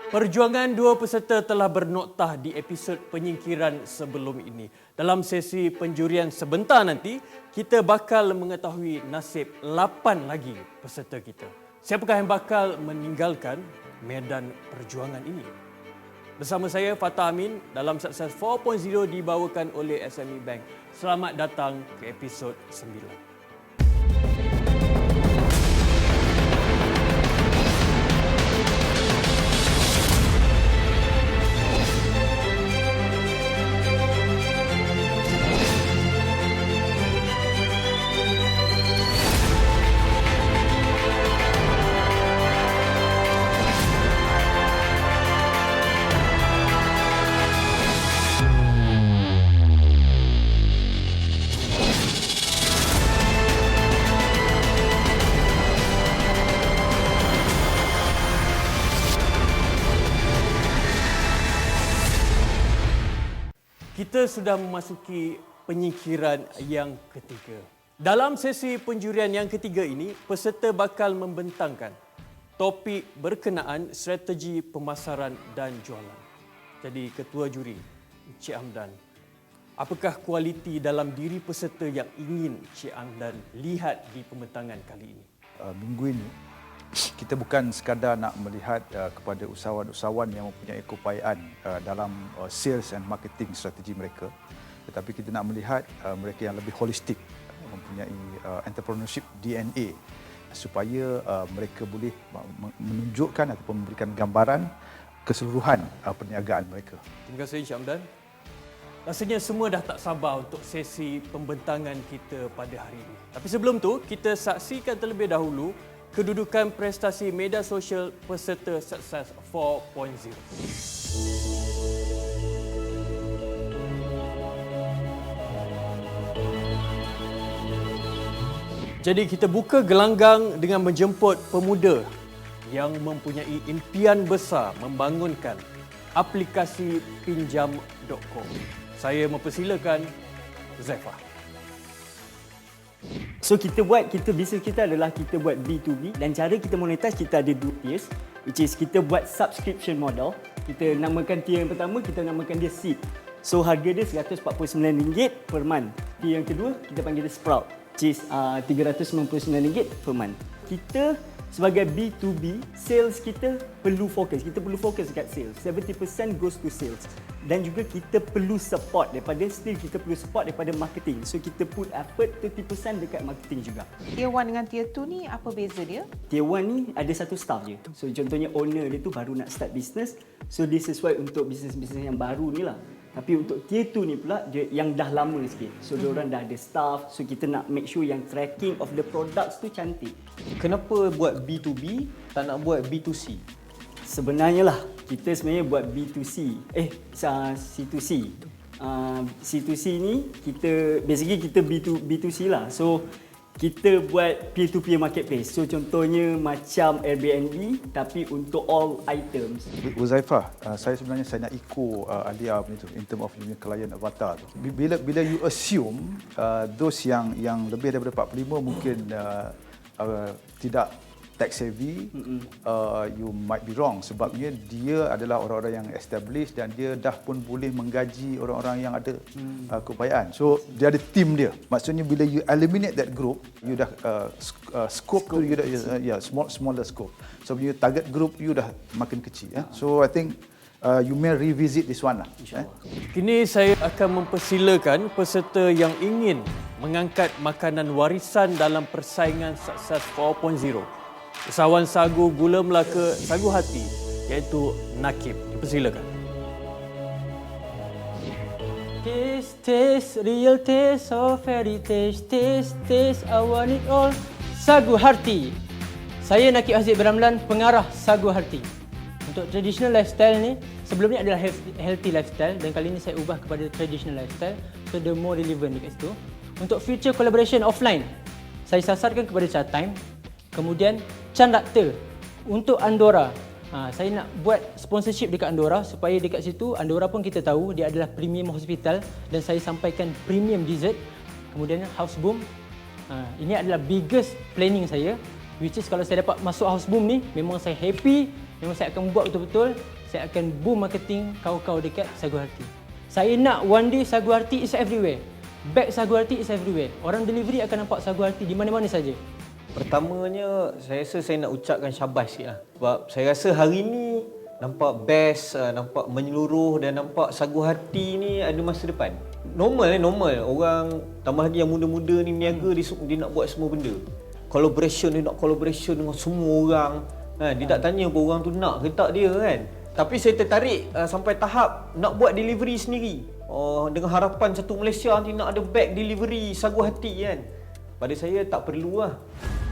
Perjuangan dua peserta telah bernoktah di episod penyingkiran sebelum ini. Dalam sesi penjurian sebentar nanti, kita bakal mengetahui nasib 8 lagi peserta kita. Siapakah yang bakal meninggalkan medan perjuangan ini? Bersama saya Fatah Amin dalam Sukses 4.0 dibawakan oleh SME Bank. Selamat datang ke episod 9. Kita sudah memasuki penyingkiran yang ketiga. Dalam sesi penjurian yang ketiga ini, peserta bakal membentangkan topik berkenaan strategi pemasaran dan jualan. Jadi, Ketua Juri, Encik Hamdan, apakah kualiti dalam diri peserta yang ingin Encik Hamdan lihat di pembentangan kali ini? Minggu ini, kita bukan sekadar nak melihat kepada usahawan-usahawan yang mempunyai keupayaan dalam sales and marketing strategi mereka, tetapi kita nak melihat mereka yang lebih holistik, mempunyai entrepreneurship DNA, supaya mereka boleh menunjukkan ataupun memberikan gambaran keseluruhan perniagaan mereka. Terima kasih Encik Hamdan. Rasanya semua dah tak sabar untuk sesi pembentangan kita pada hari ini. Tapi sebelum tu, kita saksikan terlebih dahulu kedudukan prestasi media sosial peserta Sukses 4.0. Jadi kita buka gelanggang dengan menjemput pemuda yang mempunyai impian besar membangunkan aplikasi pinjam.com. Saya mempersilakan Zaifah. So bisnes kita adalah kita buat B2B dan cara kita monetize kita ada 2 tiers, which is kita buat subscription model. Kita namakan tier yang pertama, kita namakan dia Seed. So harga dia RM149 per month. Tier yang kedua kita panggil dia Sprout, which is RM399 per month. Kita sebagai B2B, sales kita perlu fokus. Kita perlu fokus dekat sales. 70% goes to sales. Dan juga kita perlu support daripada marketing. So kita put effort 30% dekat marketing juga. Tier 1 dengan Tier 2 ni apa beza dia? Tier 1 ni ada satu staff je. So contohnya owner dia tu baru nak start business. So dia sesuai untuk bisnes-bisnes yang baru ni lah. Tapi untuk Tier 2 ni pula dia yang dah lama sikit. So diorang dah ada staff. So kita nak make sure yang tracking of the products tu cantik. Kenapa buat B2B tak nak buat B2C? Sebenarnya lah kita sebenarnya buat B2C. C2C. C2C ni kita B2C lah. So kita buat peer-to-peer marketplace. So contohnya macam Airbnb tapi untuk all items. Zaifah, saya nak ikut Alia punya tu in term of client avatar tu. Bila you assume those yang lebih daripada 45 mungkin tidak tech savvy, you might be wrong, sebabnya dia adalah orang-orang yang established dan dia dah pun boleh menggaji orang-orang yang ada keupayaan. So dia ada team dia. Maksudnya bila you eliminate that group, you dah scope tu you dah smaller scope. So you target group you dah makin kecil. So I think you may revisit this one lah. Kini saya akan mempersilakan peserta yang ingin mengangkat makanan warisan dalam persaingan Sukses 4.0. Usahawan sagu gula Melaka Sagu Hati iaitu Nakib. Dipersilakan. Taste, taste, real taste, oh fairy taste, taste, taste, I want it all. Sagu Hati. Saya Nakib Haziq Beramlan, pengarah Sagu Hati. Untuk traditional lifestyle ni, sebelumnya adalah healthy lifestyle dan kali ini saya ubah kepada traditional lifestyle. So the more relevant dekat situ. Untuk future collaboration offline, saya sasarkan kepada Chatime. Kemudian Chan Doctor untuk Andorra. Saya nak buat sponsorship dekat Andorra supaya dekat situ Andorra pun kita tahu dia adalah premium hospital dan saya sampaikan premium dessert. Kemudian Houseboom. Ini adalah biggest planning saya Which is kalau saya dapat masuk Houseboom ni, memang saya happy, memang saya akan buat betul-betul, saya akan boom marketing kau-kau dekat Sagu Harti. Saya nak one day Sagu Harti is everywhere. Bag Sagu Harti is everywhere. Orang delivery akan nampak Sagu Harti di mana-mana saja. Pertamanya, saya rasa saya nak ucapkan syabas sikit lah. Sebab saya rasa hari ni nampak best, nampak menyeluruh dan nampak Sagu Harti ni ada masa depan. Normal. Orang tambah lagi yang muda-muda ni niaga, dia nak buat semua benda. Collaboration, dia nak collaboration dengan semua orang. Dia tak tanya pun orang tu nak ke tak dia kan. Tapi saya tertarik sampai tahap nak buat delivery sendiri. Dengan harapan satu Malaysia nanti nak ada bag delivery Sagu Harti kan. Pada saya tak perlu lah.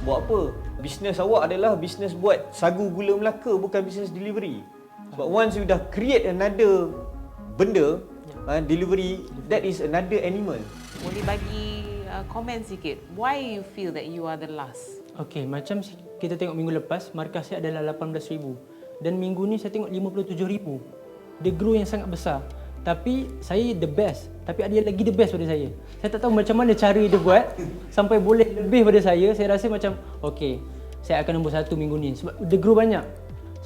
Buat apa? Bisnes awak adalah bisnes buat sagu gula Melaka, bukan bisnes delivery. Sebab once you dah create another benda, delivery, that is another animal. Boleh bagi komen sikit. Why you feel that you are the last? Okey, macam kita tengok minggu lepas, markas saya adalah 18,000. Dan minggu ni saya tengok 57,000. Dia grow yang sangat besar. Tapi saya the best. Tapi ada lagi the best pada saya. Saya tak tahu macam mana cara dia buat sampai boleh lebih pada saya. Saya rasa macam, okey, saya akan nombor 1 minggu ni. Sebab dia grow banyak.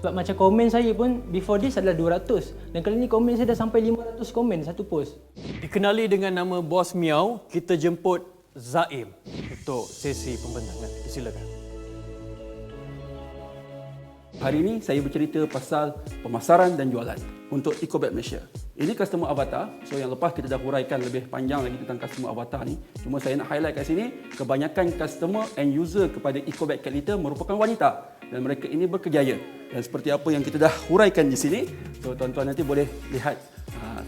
Sebab macam komen saya pun before this adalah 200. Dan kali ni komen saya dah sampai 500 komen satu post. Dikenali dengan nama Bos Miau, kita jemput Zaim untuk sesi pembentangan. Silakan. Hari ini saya bercerita pasal pemasaran dan jualan untuk Ecobag Malaysia. Ini customer avatar. So yang lepas kita dah huraikan lebih panjang lagi tentang customer avatar ni. Cuma saya nak highlight kat sini, kebanyakan customer and user kepada Ecobag Cat Litter merupakan wanita dan mereka ini berkejaya. Dan seperti apa yang kita dah huraikan di sini, so tuan-tuan nanti boleh lihat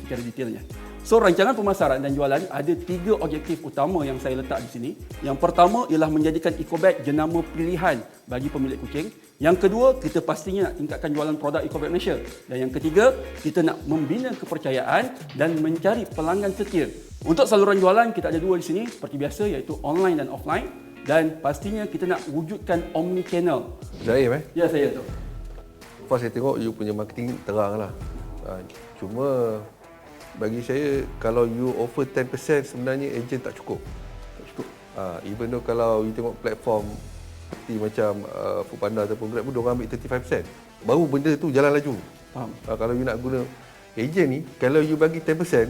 secara detailnya. So rancangan pemasaran dan jualan ada 3 objektif utama yang saya letak di sini. Yang pertama ialah menjadikan Ecobag jenama pilihan bagi pemilik kucing. Yang kedua, kita pastinya nak tingkatkan jualan produk Ecobag Malaysia. Dan yang ketiga, kita nak membina kepercayaan dan mencari pelanggan setia. Untuk saluran jualan, kita ada 2 di sini seperti biasa, iaitu online dan offline. Dan pastinya kita nak wujudkan omni-channel. Zaim Ya, saya tu. First saya tengok you punya marketing terang lah. Cuma bagi saya, kalau you offer 10% sebenarnya agent tak cukup. Even though kalau you tengok platform seperti macam Foodpanda ataupun Grab pun diorang ambil 35%. Baru benda tu jalan laju. Faham. Kalau you nak guna agent ni, kalau you bagi 10%,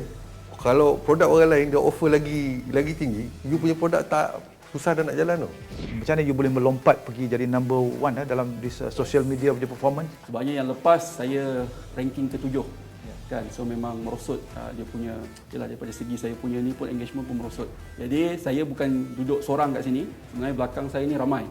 kalau produk orang lain dia offer lagi tinggi, you punya produk tak susah dah nak jalan tu. Macam mana you boleh melompat pergi jadi number 1 dalam this social media punya performance? Sebabnya yang lepas saya ranking ke-7. Kan, so memang merosot dia punya, yalah, daripada segi saya punya ni pun engagement pun merosot. Jadi saya bukan duduk seorang kat sini, sebenarnya belakang saya ni ramai.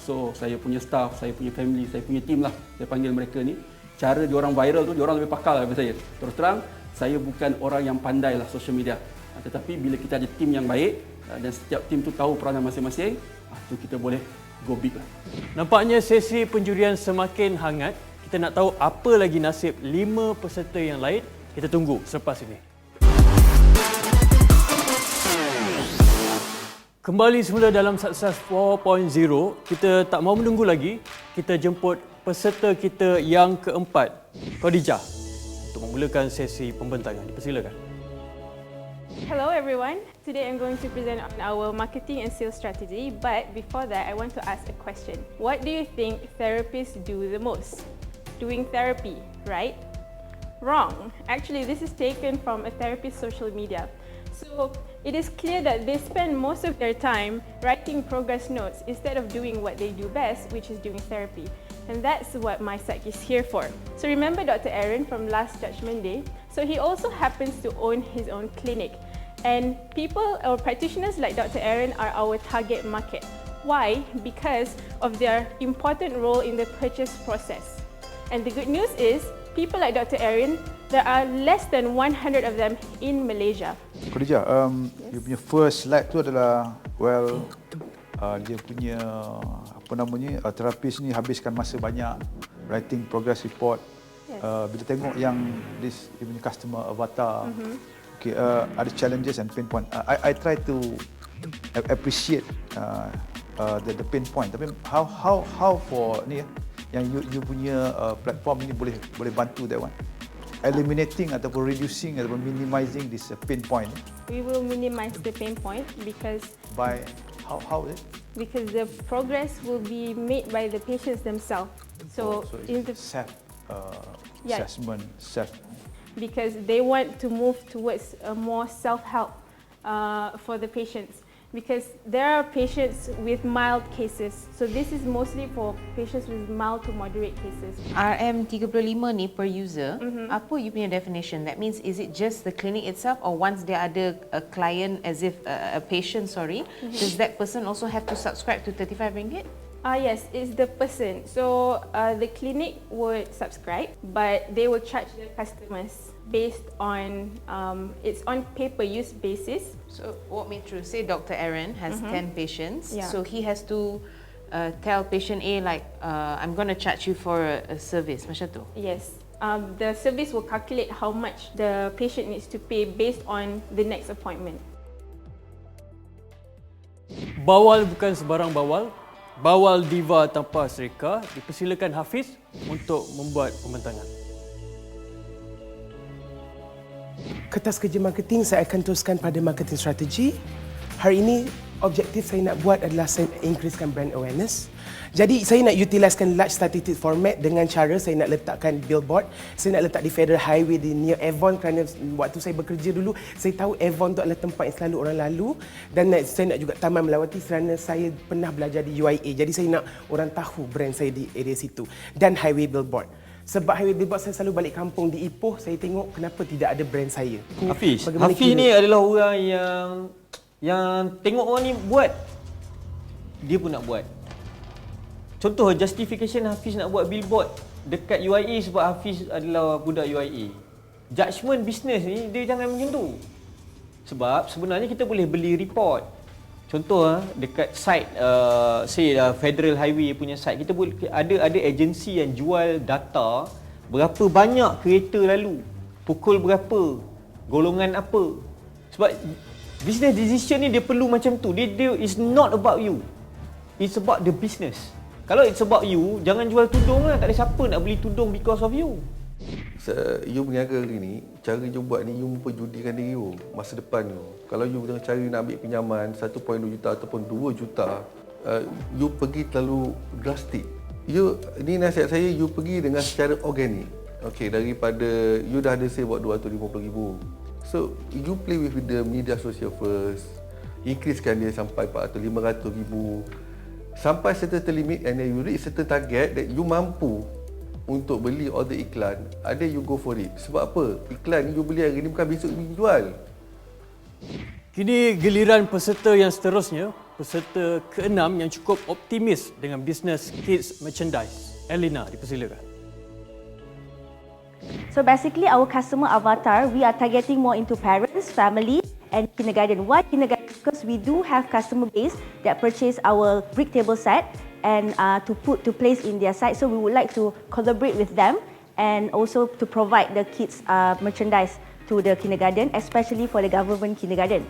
So saya punya staff, saya punya family, saya punya team lah, saya panggil mereka ni. Cara diorang viral tu, diorang lebih pakar daripada saya. Terus terang, saya bukan orang yang pandai lah social media. Tetapi bila kita ada team yang baik dan setiap team tu tahu peranan masing-masing, tu kita boleh go big lah. Nampaknya sesi penjurian semakin hangat. Kita nak tahu apa lagi nasib 5 peserta yang lain. Kita tunggu selepas ini. Kembali semula dalam Success 4.0. Kita tak mahu menunggu lagi. Kita jemput peserta kita yang keempat, Khadijah, untuk memulakan sesi pembentangan. Dipersilakan. Hello everyone. Today I'm going to present on our marketing and sales strategy. But before that, I want to ask a question. What do you think therapists do the most? Doing therapy, right? Wrong. Actually, this is taken from a therapist's social media. So it is clear that they spend most of their time writing progress notes instead of doing what they do best, which is doing therapy. And that's what MyPsych is here for. So remember Dr. Aaron from last Judgment Day? So he also happens to own his own clinic. And people or practitioners like Dr. Aaron are our target market. Why? Because of their important role in the purchase process. And the good news is, people like Dr. Aaron, there are less than 100 of them in Malaysia. Khadijah, you punya first slide tu adalah, well, dia punya, apa namanya, terapis ni habiskan masa banyak writing progress report. Yes. Bila tengok yang this, dia punya customer avatar, okay, ada challenges and pain point. I try to appreciate the pain point. Tapi how for ni yang you punya platform ini boleh bantu that one, eliminating ataupun reducing ataupun minimizing this pain point. We will minimize the pain point because By how is it? because the progress will be made by the patients themselves. So, in the, self Yeah. assessment, self. because they want to move towards a more self-help for the patients. Because there are patients with mild cases. So this is mostly for patients with mild to moderate cases. RM35 ni per user, apa you punya definition? That means is it just the clinic itself or once there ada a client as if a patient, does that person also have to subscribe to RM35? Yes, it's the person. So the clinic would subscribe, but they will charge the customers based on, it's on pay-per-use basis. So walk me through. Say Dr. Aaron has 10 patients, Yeah. so he has to tell patient A like, I'm going to charge you for a service, macam tu. Yes. The service will calculate how much the patient needs to pay based on the next appointment. Bawal bukan sebarang bawal. Bawal Diva tanpa serika. Dipersilakan Hafiz untuk membuat pembentangan. Kertas kerja marketing saya akan teruskan pada marketing strategi. Hari ini objektif saya nak buat adalah saya increasekan brand awareness. Jadi saya nak utiliskan large statistic format dengan cara saya nak letakkan billboard. Saya nak letak di Federal Highway di near Avon kerana waktu saya bekerja dulu saya tahu Avon tu adalah tempat yang selalu orang lalu, dan saya nak juga Taman Melawati kerana saya pernah belajar di UIA. Jadi saya nak orang tahu brand saya di area situ, dan highway billboard. Sebab highway billboard saya selalu balik kampung di Ipoh, saya tengok kenapa tidak ada brand saya. Hafiz Bagaimana Hafiz kira- ni adalah orang yang tengok orang ni buat, dia pun nak buat. Contoh justification Hafiz nak buat billboard dekat UIA sebab Hafiz adalah budak UIA. Judgement bisnes ni dia jangan macam tu. Sebab sebenarnya kita boleh beli report. Contoh dekat site Federal Highway punya site, kita boleh ada agensi yang jual data berapa banyak kereta lalu, pukul berapa, golongan apa. Sebab business decision ni dia perlu macam tu. Dia is not about you. It's about the business. Kalau it's about you, jangan jual tudung lah. Tak ada siapa nak beli tudung because of you. You berniaga hari ni, cara you buat ni, you memperjudikan diri you masa depan you. Kalau you dengan cara nak ambil pinjaman 1.2 juta ataupun 2 juta, you pergi terlalu drastik. Ni nasihat saya, you pergi dengan secara organik. Okay, daripada you dah ada save buat 250,000. So, you play with the media social first. Increasekan dia sampai 400,000, 500,000. Sampai certain limit and then you reach certain target that you mampu untuk beli order iklan, ada you go for it. Sebab apa? Iklan you beli hari ni bukan besok you jual. Kini giliran peserta yang seterusnya, peserta ke-6 yang cukup optimis dengan bisnes kids merchandise. Elina, dipersilakan. So basically our customer avatar, we are targeting more into parents, family and kindergarten. Why kindergarten? Because we do have customer base that purchase our brick table set and to place in their site. So we would like to collaborate with them and also to provide the kids merchandise to the kindergarten, especially for the government kindergarten.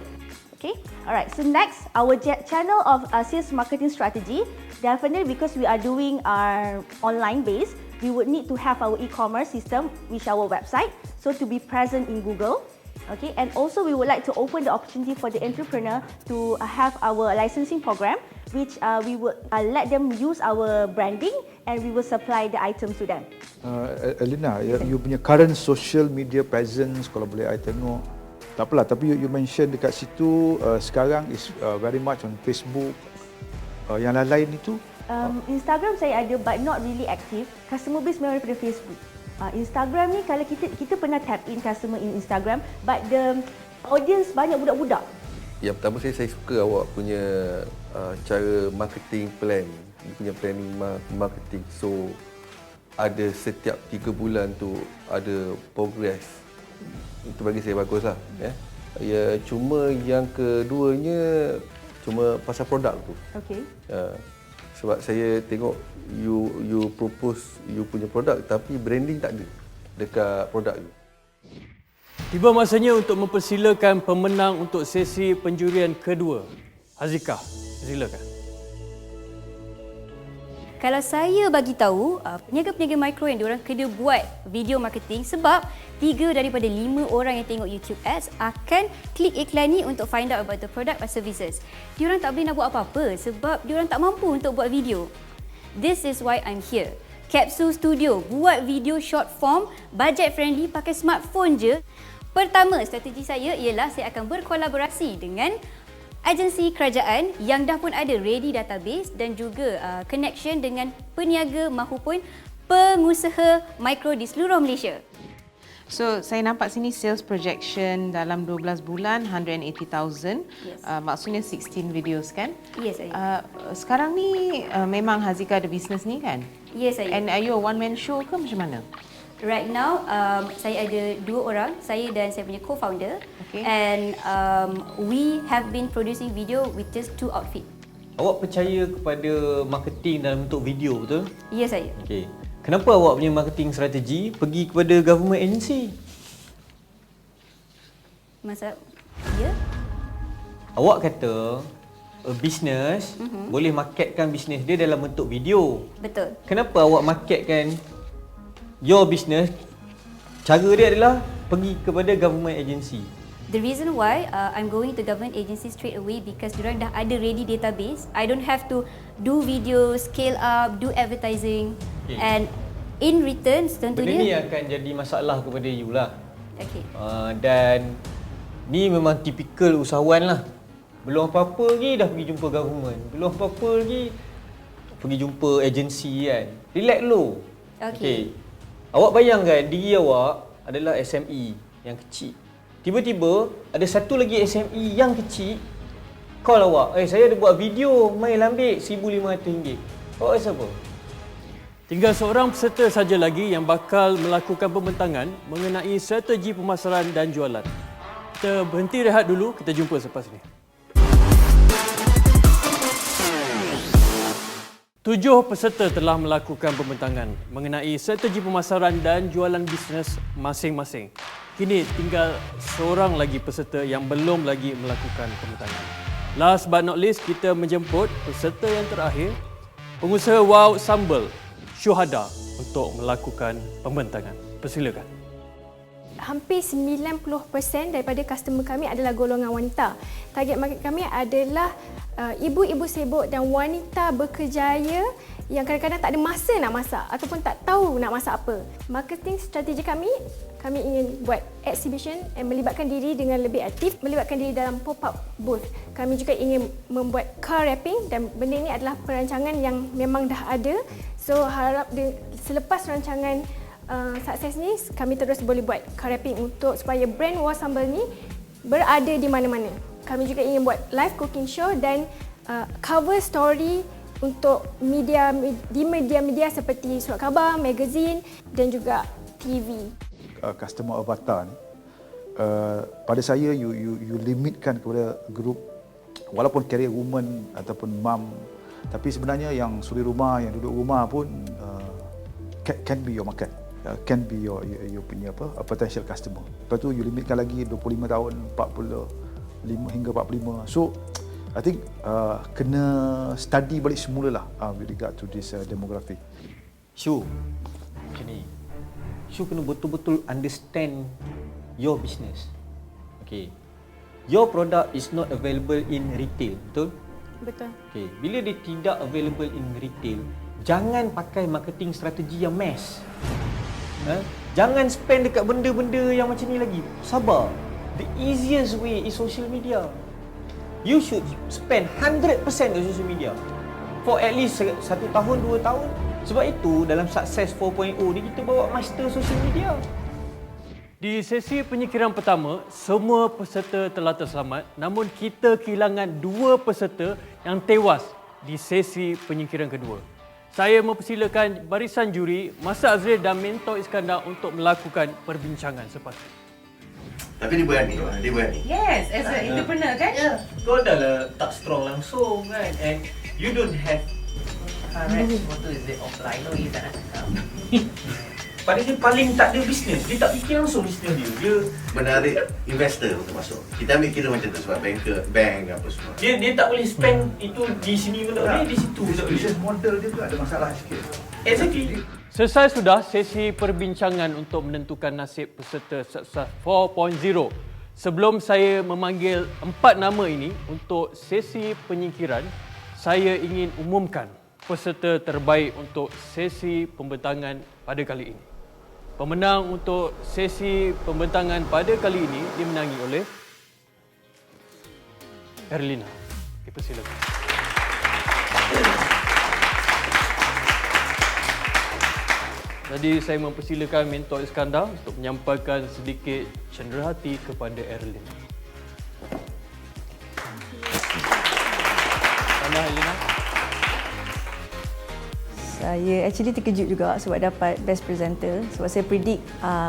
Okay, alright. So next, our channel of sales marketing strategy. Definitely because we are doing our online base, we would need to have our e-commerce system, which our website, so to be present in Google. Okay, and also we would like to open the opportunity for the entrepreneur to have our licensing program, which we would let them use our branding and we will supply the items to them. Elina, you punya current social media presence, kalau boleh I tengok, tak apalah, tapi you mention dekat situ sekarang is very much on Facebook. Yang lain-lain itu? Instagram saya ada but not really active. Customer base memang daripada Facebook. Instagram ni kalau kita pernah tap in customer in Instagram, but the audience banyak budak-budak. Yang pertama saya suka awak punya cara marketing plan. You punya planning marketing. So ada setiap 3 bulan tu ada progress. Itu bagi saya baguslah, ya. Ya, cuma yang keduanya cuma pasal produk tu. Okey. Sebab saya tengok you propose you punya produk tapi branding tak ada dekat produk you. Tiba masanya untuk mempersilakan pemenang untuk sesi penjurian kedua. Hazika, silakan. Kalau saya bagi tahu peniaga-peniaga mikro yang diorang kena buat video marketing, sebab 3 daripada 5 orang yang tengok YouTube ads akan klik iklan ni untuk find out about the product or services. Diorang tak boleh nak buat apa-apa sebab diorang tak mampu untuk buat video. This is why I'm here. Capsule Studio buat video short form, budget friendly, pakai smartphone je. Pertama, strategi saya ialah saya akan berkolaborasi dengan agensi kerajaan yang dah pun ada ready database dan juga connection dengan peniaga mahupun pengusaha mikro di seluruh Malaysia. So, saya nampak sini sales projection dalam 12 bulan 180,000. Yes. Maksudnya 16 videos kan? Yes, saya. Sekarang ni memang Hazika ada business ni kan? Yes, saya. And are you a one man show ke macam mana? Right now, saya ada 2 orang, saya dan saya punya co-founder. Okay. And we have been producing video with just 2 outfits. Awak percaya kepada marketing dalam bentuk video, betul? Ya, saya. Okey. Kenapa awak punya marketing strategi pergi kepada government agency? Masa ya? Awak kata a business boleh marketkan bisnes dia dalam bentuk video. Betul. Kenapa awak marketkan your business, cara dia adalah pergi kepada government agency? The reason why I'm going to government agency straight away because diorang dah ada ready database. I don't have to do video, scale up, do advertising. Okay. And in return, Benda ni tentunya... akan jadi masalah kepada you lah. Okay. Dan ni memang tipikal usahawan lah. Belum apa-apa lagi dah pergi jumpa government. Belum apa-apa lagi pergi jumpa agensi kan. Relax dulu. Okay. Awak bayangkan diri awak adalah SME yang kecil. Tiba-tiba ada satu lagi SME yang kecil call awak. Saya ada buat video, main ambil RM1,500. Awak rasa apa? Tinggal seorang peserta saja lagi yang bakal melakukan pembentangan mengenai strategi pemasaran dan jualan. Kita berhenti rehat dulu, kita jumpa selepas ini. 7 peserta telah melakukan pembentangan mengenai strategi pemasaran dan jualan bisnes masing-masing. Kini tinggal seorang lagi peserta yang belum lagi melakukan pembentangan. Last but not least, kita menjemput peserta yang terakhir, pengusaha Wow Sambal, Syuhada, untuk melakukan pembentangan. Persilakan. Hampir 90% daripada customer kami adalah golongan wanita. Target market kami adalah ibu-ibu sibuk dan wanita berkerjaya yang kadang-kadang tak ada masa nak masak ataupun tak tahu nak masak apa. Marketing strategi kami ingin buat exhibition dan melibatkan diri dengan lebih aktif, melibatkan diri dalam pop-up booth. Kami juga ingin membuat car wrapping dan benda ini adalah perancangan yang memang dah ada. So harap selepas rancangan sukses ni, kami terus boleh buat car wrapping untuk supaya brand Wow Sambal ni berada di mana-mana. Kami juga ingin buat live cooking show dan cover story untuk di media-media seperti surat khabar, magazine dan juga TV. Customer avatar ni, pada saya you limitkan kepada grup walaupun career woman ataupun mum, tapi sebenarnya yang suri rumah, yang duduk rumah pun can be your market. Can be your punya potential customer. Lepas tu you limitkan lagi 25 tahun, 45 hingga 45. So I think kena study balik semula lah with regard to this demographic. Syu, macam ni. Syu kena betul-betul understand your business. Okay. Your product is not available in retail, betul? Betul. Okay. Bila dia tidak available in retail, jangan pakai marketing strategi yang mass. Jangan spend dekat benda-benda yang macam ni lagi. Sabar. The easiest way is social media. You should spend 100% on social media for at least 1 tahun, 2 tahun. Sebab itu dalam Success 4.0 ni kita bawa master social media. Di sesi penyingkiran pertama, semua peserta telah terselamat, namun kita kehilangan 2 peserta yang tewas di sesi penyingkiran kedua. Saya mempersilakan barisan juri, Masa Azril dan Mentor Iskandar untuk melakukan perbincangan selepas ini. Tapi dia berani, dia berani. Yes, as an entrepreneur kan? Yeah. Kau dah tak strong langsung kan, and you don't have Correct. What is it? Offline or is that? pada dia paling tak ada bisnes. Dia tak fikir langsung bisnes dia. Dia Menarik investor untuk masuk. Kita ambil kira macam tu sebab bank apa semua. dia tak boleh spend itu di sini pun tak boleh, di situ pun tak boleh. Business model dia tu ada masalah sikit. Exactly. Selesai sudah sesi perbincangan untuk menentukan nasib peserta Sukses 4.0. Sebelum saya memanggil 4 nama ini untuk sesi penyingkiran, saya ingin umumkan peserta terbaik untuk sesi pembentangan pada kali ini. Pemenang untuk sesi pembentangan pada kali ini dimenangi oleh Erlina. Dipersilakan. Jadi saya mempersilakan Mentor Iskandar untuk menyampaikan sedikit cenderahati kepada Erlina. Mana Erlina? Saya actually terkejut juga sebab dapat Best Presenter. Sebab saya predict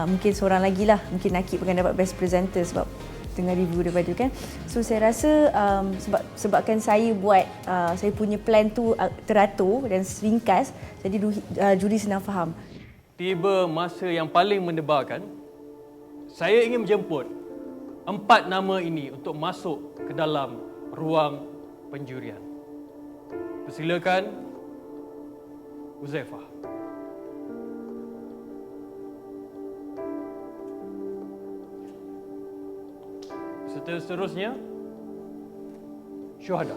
mungkin seorang lagi lah, mungkin Nakib akan dapat Best Presenter sebab tengah review daripada tu kan. So saya rasa sebabkan saya buat, saya punya plan tu teratur dan ringkas, jadi juri senang faham. Tiba masa yang paling mendebarkan. Saya ingin menjemput 4 nama ini untuk masuk ke dalam ruang penjurian. Persilakan Huzaifah. Seterusnya Syuhada.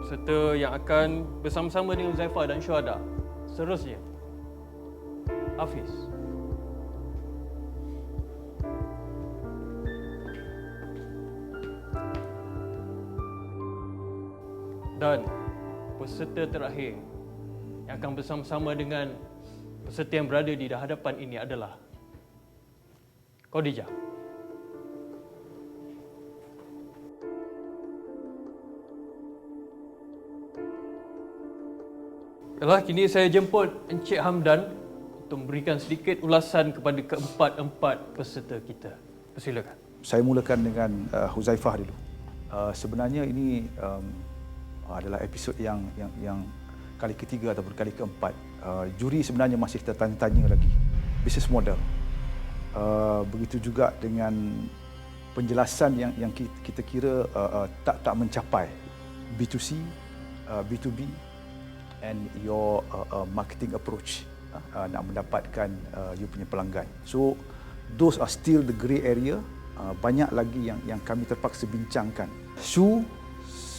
Peserta yang akan bersama-sama dengan Huzaifah dan Syuhada. Seterusnya Hafiz. Dan peserta terakhir yang akan bersama-sama dengan peserta yang berada di hadapan ini adalah Khadijah. Baiklah, kini saya jemput Encik Hamdan untuk memberikan sedikit ulasan kepada keempat-empat peserta kita. Persilakan. Saya mulakan dengan Huzaifah dulu. Sebenarnya ini adalah episod yang kali ketiga ataupun kali keempat. Juri sebenarnya masih tertanya-tanya lagi business model. Begitu juga dengan penjelasan yang kita kira tak mencapai B2C, B2B and your marketing approach nak mendapatkan you punya pelanggan. So those are still the grey area. Banyak lagi yang kami terpaksa bincangkan. Shu,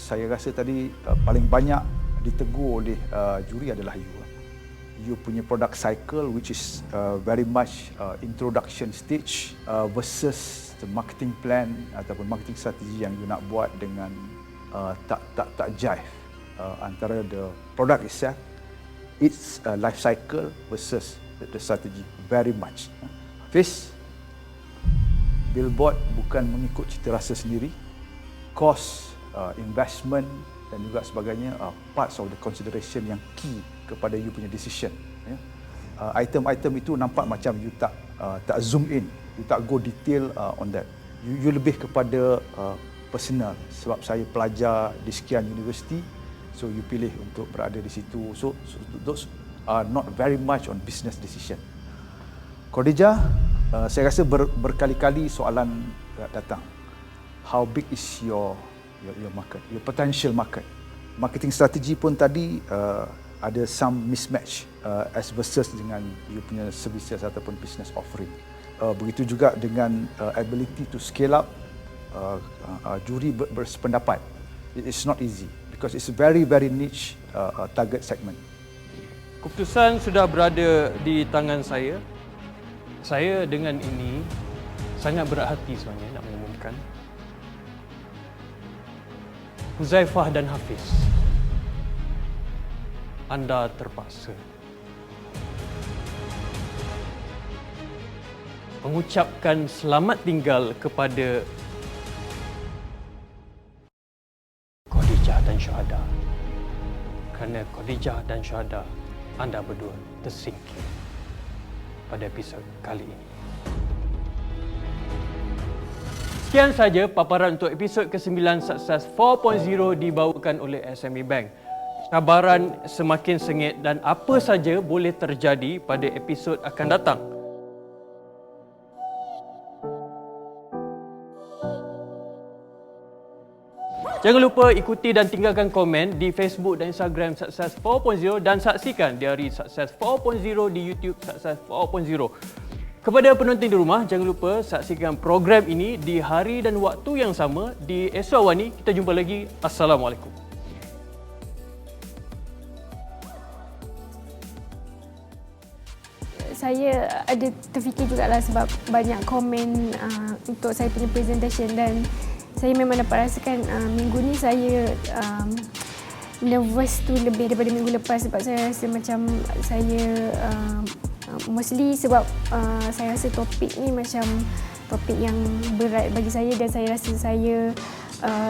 saya rasa tadi paling banyak ditegur oleh juri adalah you punya product cycle, which is very much introduction stage versus the marketing plan ataupun marketing strategi yang you nak buat dengan tak jive antara the product itself, its life cycle versus the strategy very much. Hafiz, billboard bukan mengikut cita rasa sendiri, cost, investment dan juga sebagainya parts of the consideration yang key kepada you punya decision. Item-item itu nampak macam you tak zoom in, you tak go detail on that. You lebih kepada personal sebab saya pelajar di sekian universiti, so you pilih untuk berada di situ. So those are not very much on business decision. Khadijah, saya rasa berkali-kali soalan datang. How big is your market, your potential market? Marketing strategi pun tadi ada some mismatch as versus dengan you punya services ataupun business offering. Begitu juga dengan ability to scale up. Juri bersependapat it's not easy because it's a very niche target segment. Keputusan sudah berada di tangan saya. Saya dengan ini sangat berat hati sebenarnya nak mengumumkan Huzaifah dan Hafiz, anda terpaksa mengucapkan selamat tinggal kepada Khadijah dan Syuhada. Kerana Khadijah dan Syuhada, anda berdua tersingkir pada episod kali ini. Sekian saja paparan untuk episod ke-9 Sukses 4.0 dibawakan oleh SME Bank. Cabaran semakin sengit dan apa saja boleh terjadi pada episod akan datang. Jangan lupa ikuti dan tinggalkan komen di Facebook dan Instagram Sukses 4.0 dan saksikan Diari Sukses 4.0 di YouTube Sukses 4.0. Kepada penonton di rumah, jangan lupa saksikan program ini di hari dan waktu yang sama di esok awal ni. Kita jumpa lagi. Assalamualaikum. Saya ada terfikir jugalah sebab banyak komen untuk saya punya presentation dan saya memang dapat rasakan minggu ni saya nervous tu lebih daripada minggu lepas sebab saya rasa macam saya mostly sebab saya rasa topik ni macam topik yang berat bagi saya dan saya rasa saya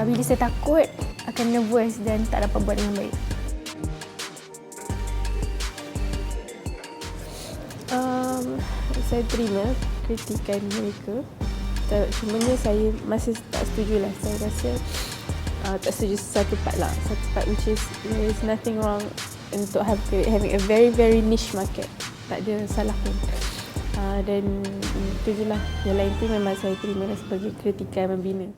bila saya takut akan nervous dan tak dapat buat dengan baik. Saya terima kritikan mereka. Cumanya saya masih tak setuju lah. Saya rasa tak setuju satu part lah. Satu part which is there is nothing wrong untuk having a very very niche market. Tak ada salah pun. Dan itu je lah. Yang lain tu memang saya terima sebagai kritikan membina.